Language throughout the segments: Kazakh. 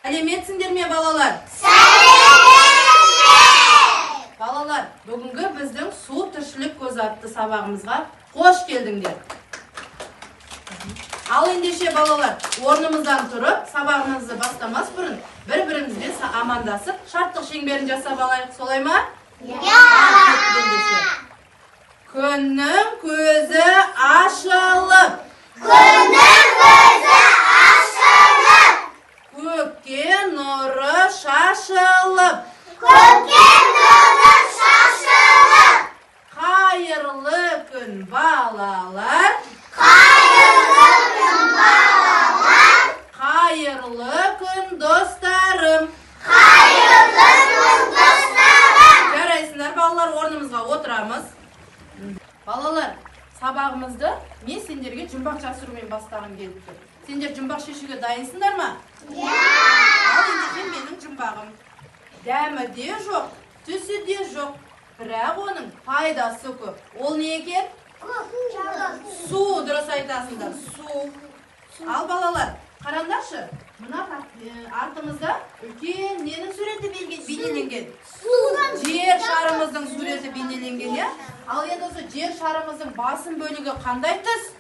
Сәлеметсіңдер ме, балалар? Балалар, бүгінгі біздің су тіршілік көзі атты сабағымызға қош келдіңдер. Ал ендеше балалар, орнымыздан тұрып, сабағымызды бастамас бұрын бір-бірімізбен амандасып, шарттық шеңберін жасап алайық, солай ма? Күннің көзі ашылып, көкке нұры шашылып, қайырлы күн балалар, қайырлы күн достарым. Жарайсыңдар балалар, орнымызға отырамыз. Балалар, сабағымызды мен сендерге жұмбақ жасырумен бастағым келді. Сендер жұмбақ шешуге дайынсыңдар ма? Ал ендеше менің жұмбағым. Дәмі де жоқ, түсі де жоқ, бірақ оның пайдасы көп. Ол не екен? Су, дұрыс айтасыңдар, су. Ал балалар, қараңдаршы, мына артымызда үлкен ненің суреті бейнеленген? Жер шарымыздың суреті бейнеленген, я? Ал енді осы жер шарымыздың басым бөлігі қандай түс?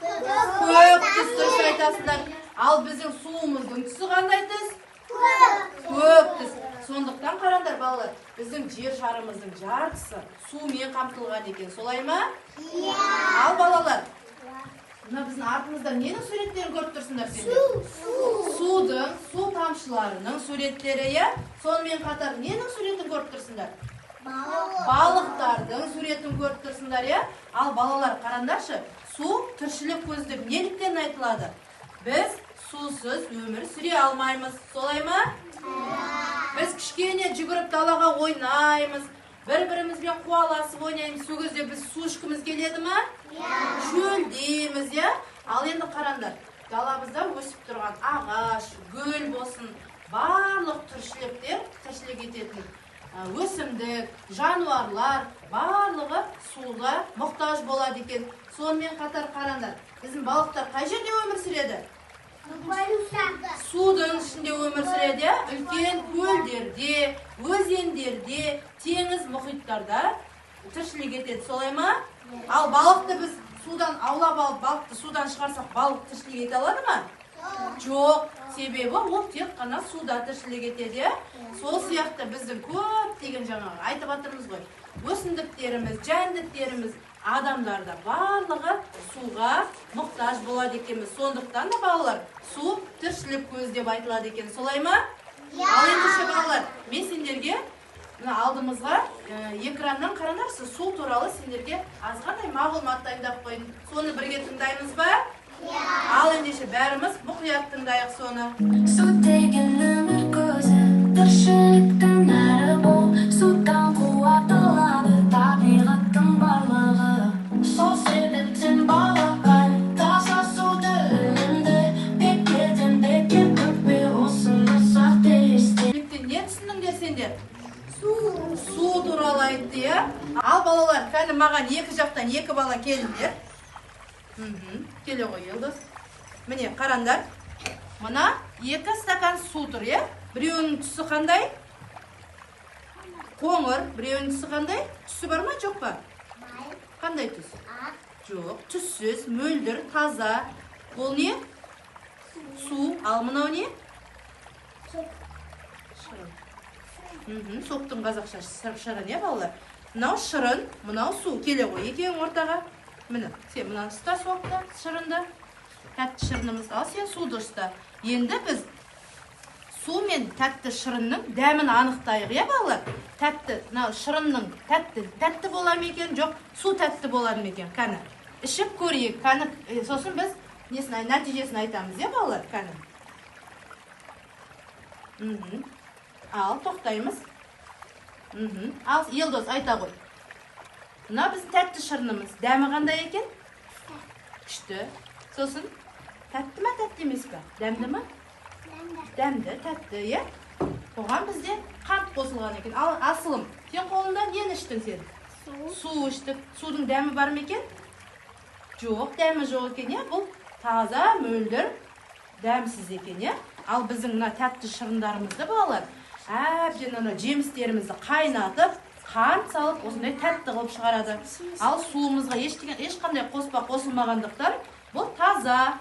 Көк түс, дұрыс айтасыңдар. Ал біздің суымыздың түсі қандай түс? Көк түс. Сондықтан қараңдар балалар, біздің жер шарымыздың жартысы сумен қамтылған екен, солай ма? Ал балалар, мына біздің артымызда ненің суреттерін көріп тұрсыңдар сендер? Судың, су тамшыларының суреттері, я? Сонымен қатар ненің суретін көріп тұрсыңдар? Балықтардың суретін көріп тұрсыңдар, я? Ал балалар, қараңдаршы, су тіршілік көзі деп неліктен айтылады? Біз сусыз өмір сүре алмаймыз, солай ма? Біз кішкене жүгіріп далаға ойнаймыз, бір-бірімізбен қуаласып ойнаймыз. Сол кезде біз су ішкіміз келеді ма? Шөлдейміз, я? Ал енді қараңдар, даламызда өсіп тұрған ағаш, гүл болсын, барлық тіршілік ететін өсімдік, жануарлар, барлығы суға мұқтаж болады екен. Сонымен қатар қараңдар, біздің балықтар қай жерде өмір сүреді? Судың ішінде өмір сүреді, үлкен көлдерде, өзендерде, теңіз, мұхиттарда тіршілік етеді, солай ма? Ал балықты біз судан аулап алып, балықты судан шығарсақ, балық тіршілік ете алады ма? Жоқ, себебі ол тек қана суда тіршілік етеді. Сол сияқты біздің көптеген жаңағы айтып жатырмыз ғой. Өсімдіктеріміз, жәндіктеріміз, адамдарда барлығы суға мұқтаж болады екенбіз. Сондықтан да балалар, су тіршілік көзі деп айтылады екен, солай ма? Ал ендеше балалар, мен сендерге алдымызға экраннан қараңдаршы, су туралы сендерге азғандай мағлұмат дайындап қойдым. Соны бірге тыңдаймыз ба? Ал ендеше бәріміз мұқият тыңдайық соны. Су деген өмір көзі, тіршіліктің нәрі бол, судан қуат алады табиғаттың барлығы. Сол себептен балақай, таза суды үнемді, бекерден бекер көкпе осыны сақта есте. Не түсініңдер сендер? Су туралы айтты, я? Ал балалар, кәні маған екі жақтан екі бала келіңдер. Келе ғой, Елдос. Міне, қараңдар. Мына екі стакан су тұр, е? Біреуінің түсі қандай? Қоңыр. Біреуінің түсі қандай? Түсі бар ма, жоқ па? Қандай түс? Жоқ, түссіз, мөлдір, таза. Ол не? Су. Ал мынау не? Шырын. Соқтың қазақша шырын, е, балалар? Мынау шырын, мынау су. Келе ғой, екеуің ортаға. Міне, сен мұнан ұста соқты, шырынды. Тәтті шырынымыз, ал сен суды ұста. Енді біз су мен тәтті шырынның дәмін анықтайық, е, балалар? Тәтті, шырынның тәтті бола ма екен, жоқ, су тәтті бола ма екен, кәні. Ішіп көрейік, кәні, сосын біз нәтижесін айтамыз, е, балалар, кәні. Ал, тоқтаймыз. Ал, Елдос, айта ғой. Мына біздің тәтті шырынымыз. Дәмі қандай екен? Күшті. Сосын, тәтті ма, тәтті емес пе? Дәмді ма? Дәмді, тәтті, е? Оған бізде қант қосылған екен. Ал, асылым, сен қолында нені іштің сен? Су іштік. Судың дәмі бар ма екен? Жоқ, дәмі жоқ екен, е? Бұл таза, мөлдір дәмсіз екен, иә? Ал біздің мына тәтті шырындарымызды балалар, әбден ана жемістерімізді қайнатып, қант салып, осындай тәтті қылып шығарады. Ал суымызға ешқандай қоспа қосылмағандықтан, бұл таза.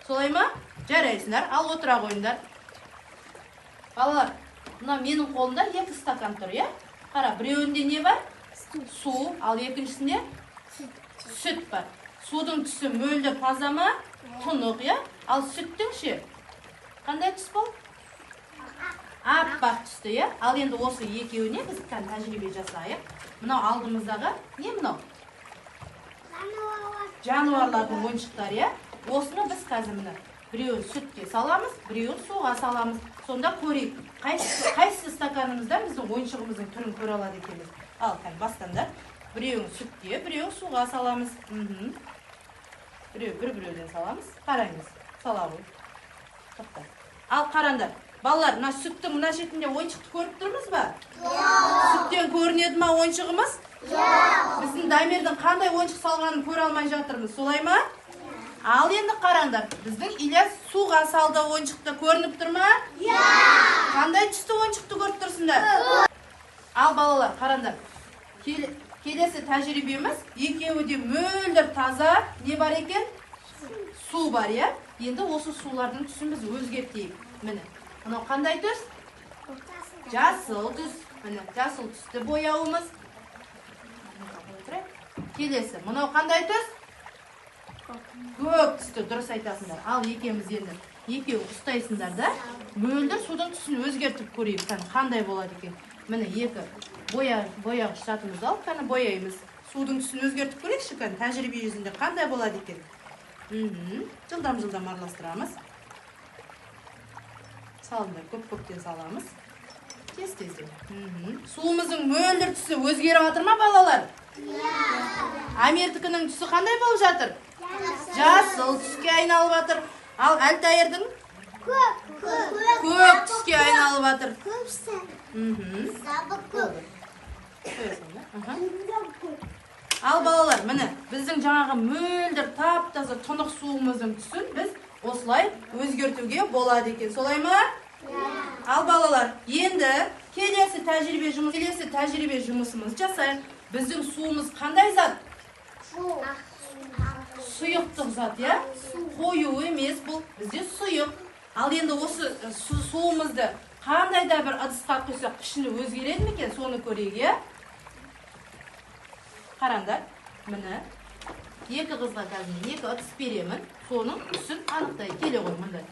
Солай ма? Жарайсыңдар, ал отыра қойыңдар. Балалар, мына менің қолымда 2 стакан тұр, иә? Қара, біреуінде не бар? Су, ал екіншісінде сүт бар. Судың түсі мөлдір таза ма? Тұнық, иә? Ал сүттің ше? Қандай түс бол? Аппақ түсті, иә? Ал енді осы екеуіне біз тәжірибе жасайық. Мынау алдымыздағы не мынау? Жануарлардың ойыншықтары, иә? Осыны біз қазір мына біреуін сүтке саламыз, біреуін суға саламыз. Сонда көрейік, қайсы стаканымызда біздің ойыншығымыздың түрін көре алады екенбіз. Ал, бастанда біреуін сүтке, біреуін суға саламыз. Бір-біреуден саламыз. Қараңыз, сала ғой. Ал қараңдар, балалар, мына сүттің мына шетінде ойыншықты көріп тұрмыз ба? Сүттен көрінеді ма ойыншығымыз? Біздің Дамирдің қандай ойыншық салғанын көре алмай жатырмыз, солай ма? Ал енді қараңдар, біздің Ильяс суға салды ойыншықты көрініп тұр ма? Қандай түсті ойыншықты көріп тұрсыңдар? Ал балалар, қараңдар, келесі тәжірибеміз екеуі де мөлдір таза не бар екен? Су бар, иә? Енді осы сулардың түсін біз өзгертейік. Міне, мынау қандай түс? Жасыл түс. Міне, жасыл түсті бояуымыз. Келесі, мынау қандай түс? Көк түсті, дұрыс айтасыңдар. Ал екеуміз енді екеуі ұстайсыңдар да, мөлдір судың түсін өзгертіп көрейік. Қандай болады екен? Міне, екі бояғыш затымызды алып, бояймыз. Судың түсін өзгертіп көрейікші, тәжірибе жүзінде қандай болады екен? Жылдам араластырамыз. Салындар, көп-көптен саламыз. Тез-тезден. Суымыздың мөлдір түсі өзгеріп жатыр ма, балалар? Амирдікінің түсі қандай болып жатыр? Жасыл түске айналып жатыр. Ал Әлтайырдың? Көк түске айналып жатыр. Ал балалар, міне, біздің жаңағы мөлдір тап-таза тұнық суымыздың түсін біз осылай өзгертуге болады екен. Солай ма? Ал балалар, енді келесі тәжірибе жұмысымыз жасайық. Біздің суымыз қандай зат? Сұйықтық зат, иә? Қою емес, бұл бізде сұйық. Ал енді осы суымызды қандай да бір ыдысқа құйсақ пішіні өзгереді ме екен? Соны көрейік, иә? Қараңдар, міне, екі қызға қазір екі ыдыс беремін. Соның түсін анықтай келе ғой мындай.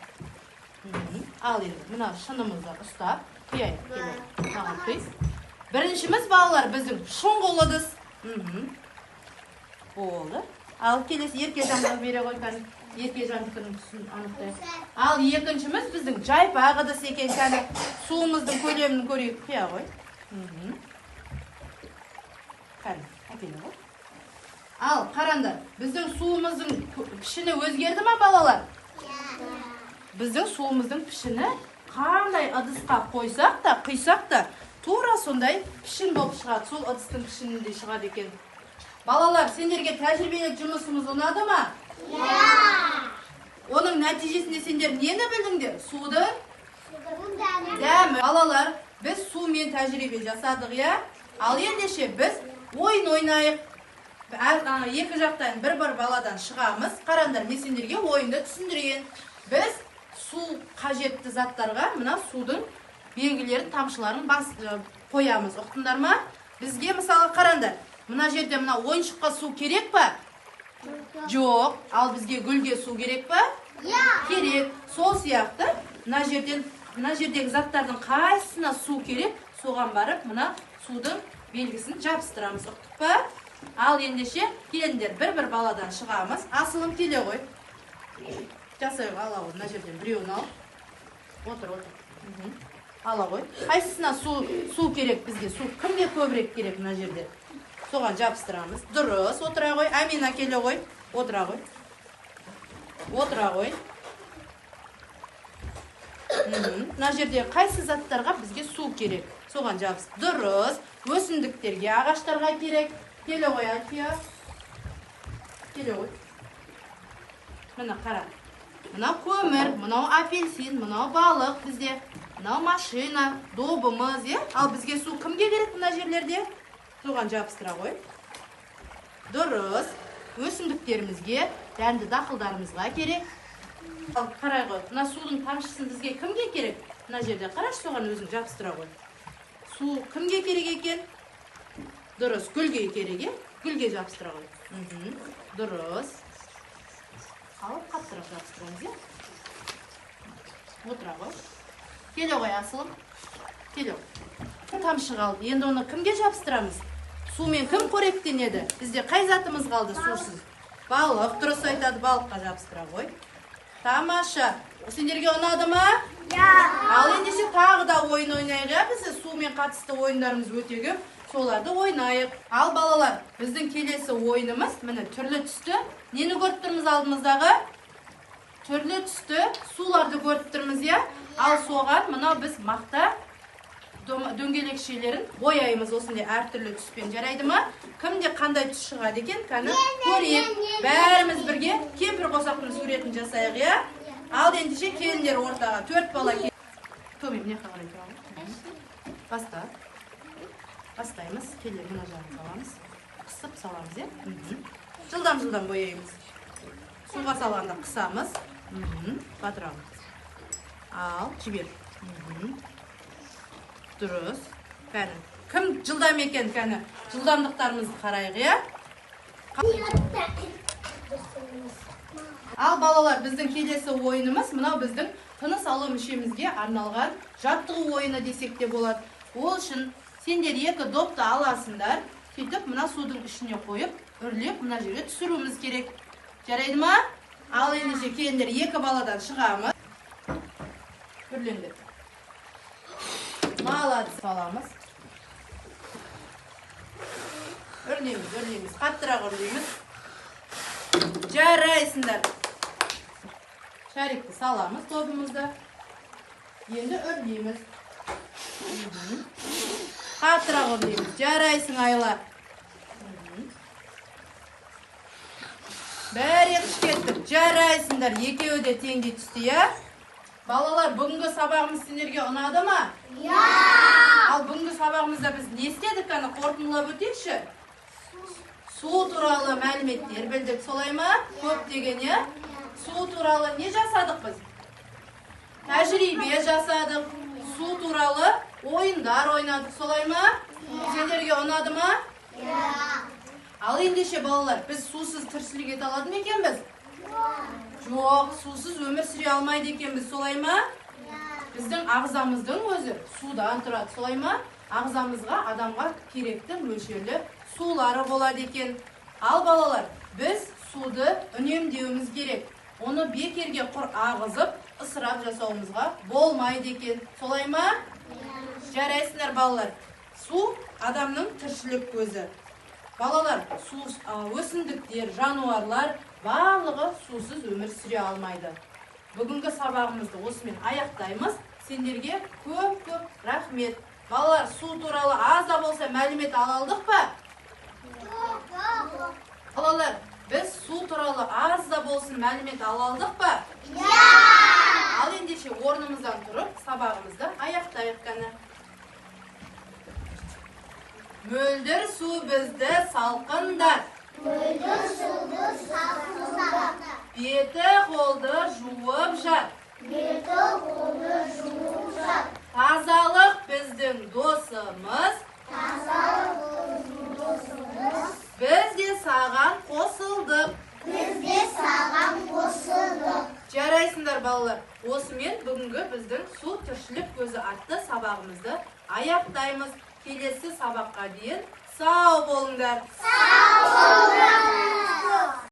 Ал енді мына шынымызды ұстап, құяйық, келе. Маған құй. Біріншіміз балалар біздің шұңғыл ыдыс. Болды. Ал келесі Еркежанға бере ғой, Еркежандікінің түсін анықтайық. Ал екіншіміз біздің жайпақ ыдыс екен, суымыздың көлемін көрейік, құя ғой. Әкеле ғой. Ал қараңдар, біздің суымыздың пішіні өзгерді ма, балалар? Біздің суымыздың пішіні қандай ыдысқа қойсақ та, құйсақ та, тура сондай пішін болып шығады. Сол ыдыстың пішінінде шығады екен. Балалар, сендерге тәжірибелік жұмысымыз ұнады ма? Оның нәтижесінде сендер нені білдіңдер? Судың дәмі. Балалар, біз сумен тәжірибе жасадық, иә? Ал ендеше біз ойын ойнайық. Екі жақтан бір-бір баладан шығамыз. Қараңдар, мен сендерге ойынды түсіндірейін. Біз су қажетті заттарға мына судың белгілерін, тамшыларын қоямыз. Ұқтыңдар ма? Бізге мысалы қараңдар, мына жерде мына ойыншыққа су керек па? Жоқ. Ал бізге гүлге су керек па? Керек. Сол сияқты мына жердегі заттардың қайсысына су керек, соған барып мына судың белгісін жабыстырамыз. Ұқтық па? Ал ендеше келіндер бір-бір баладан шығамыз. Асылым келе ғой. Жасайық, ала ғой. Мына жерден біреуін ал. Отыр. Ала ғой. Қайсысына су керек бізге? Су кімге көбірек керек мына жерде? Соған жабыстырамыз. Дұрыс, отыра ғой. Амина келе ғой. Отыра ғой. Мына жерде қайсы заттарға бізге су керек? Соған жабыс. Дұрыс. Өсімдіктерге, ағаштарға керек. Келе ғой, Альфия. Келе ғой. Мына қара. мынау көмір, мынау апельсин, мынау балық бізде, мынау машина, добымыз, ал бізге су кімге керек мына жерлерде? Соған жабыстыра қой. Дұрыс. Өсімдіктерімізге, дәнді дақылдарымызға керек. Ал қарай ғой, мына судың тамшысын бізге кімге керек? Мына жерде қарашы, соған өзің жабыстыра қой. Су кімге керек екен? Дұрыс, гүлге керек, гүлге жабыстыра қой. Дұрыс. Алып қаттырақ жабыстырамыз, Отыра қой. Келе қой, асылым. Келе қой. Тамшы қалды. Енді оны кімге жабыстырамыз? Сумен кім қоректенеді? Бізде қай затымыз қалды сусыз? Балық, дұрыс айтады, балыққа жабыстыра қой. Тамаша. Сендерге ұнады ма? Ал ендеше тағы да ойын ойнайық. Бізде сумен қатысты ойындарымыз өте көп. Соларды ойнайық. Ал балалар, біздің келесі ойынымыз міне түрлі түсті. Нені көріп тұрмыз алдымыздағы? Түрлі түсті суларды көріп тұрмыз, Ал соған мынау біз мақта дөңгелекшелерін бояймыз осындай әртүрлі түспен. Жарайды ма? Кімде қандай түс шығады екен? Кәні көрейік. Бәріміз бірге кемпір қосақтың суретін жасайық, Ал ендеше келіндер ортаға 4 бала кел. Томим, не қарай тұралым? Баста. Бастаймыз. Келер мына жағын саламыз. Қысып саламыз, Жылдам-жылдам бояймыз. Суға салғанда қысамыз. Батырамыз. Ал, жібер. Дұрыс. Кәні. Кім жылдам екен, кәні? Жылдамдықтарымызды қарайық, Ал балалар, біздің келесі ойынымыз, мынау біздің тыныс алу мүшемізге арналған жаттығу ойыны десек те болады. Ол үшін сендер екі допты аласыңдар, сөйтіп мына судың ішіне қойып, үрлеп мына жерге түсіруіміз керек. Жарайды ма? Ал ендеше келіндер екі баладан шығамыз. Үрлендер. Молодцы, саламыз. Үрлейміз, қаттырақ үрлейміз. Жарайсыңдар. Шарикті саламыз тобымызды. Енді үрлейміз. Қаттырақ үрлейміз. Жарайсың, Айла. Бәрі кеттік. Жарайсыңдар. Екеуі де теңдей түсті, Балалар, бүгінгі сабағымыз сендерге ұнады ма? Ал бүгінгі сабағымызда біз не істедік, қаны қорытындылап өтейікші? Су туралы мәліметтер білдік, солай ма? Көп деген, Су туралы не жасадық біз? Тәжірибе жасадық. Су туралы ойындар ойнадық, солай ма? Сендерге ұнады ма? Ал ендеше балалар, біз сусыз тіршілік ете алады ма екенбіз? Жоқ, сусыз өмір сүре алмайды екенбіз, солай ма? Біздің ағзамыздың өзі судан тұрады, солай ма? Ағзамызға, адамға керекті мөлшерлі сулары болады екен. Ал балалар, біз суды үнемдеуіміз керек. Оны бекерге құр ағызып, ысырап жасауымызға болмайды екен, солай ма? Жарайсыңдар балалар. Су адамның тіршілік көзі. Балалар, өсімдіктер, жануарлар барлығы сусыз өмір сүре алмайды. Бүгінгі сабағымызды осымен аяқтаймыз. Сендерге көп-көп рахмет. Балалар, су туралы аз да болса мәлімет ала алдық па? Балалар, біз су туралы аз да болсын мәлімет ала алдық па? Ал ендеше орнымыздан тұрып, сабағымызды аяқтайық қана. Мөлдір су бізді салқындат. Беті қолды жуып жат. Тазалық біздің досымыз. Біз де саған қосылдық. Жарайсыңдар балалар. Осымен бүгінгі біздің су тіршілік көзі атты сабағымызды аяқтаймыз. Келесі сабаққа дейін сау болыңдар.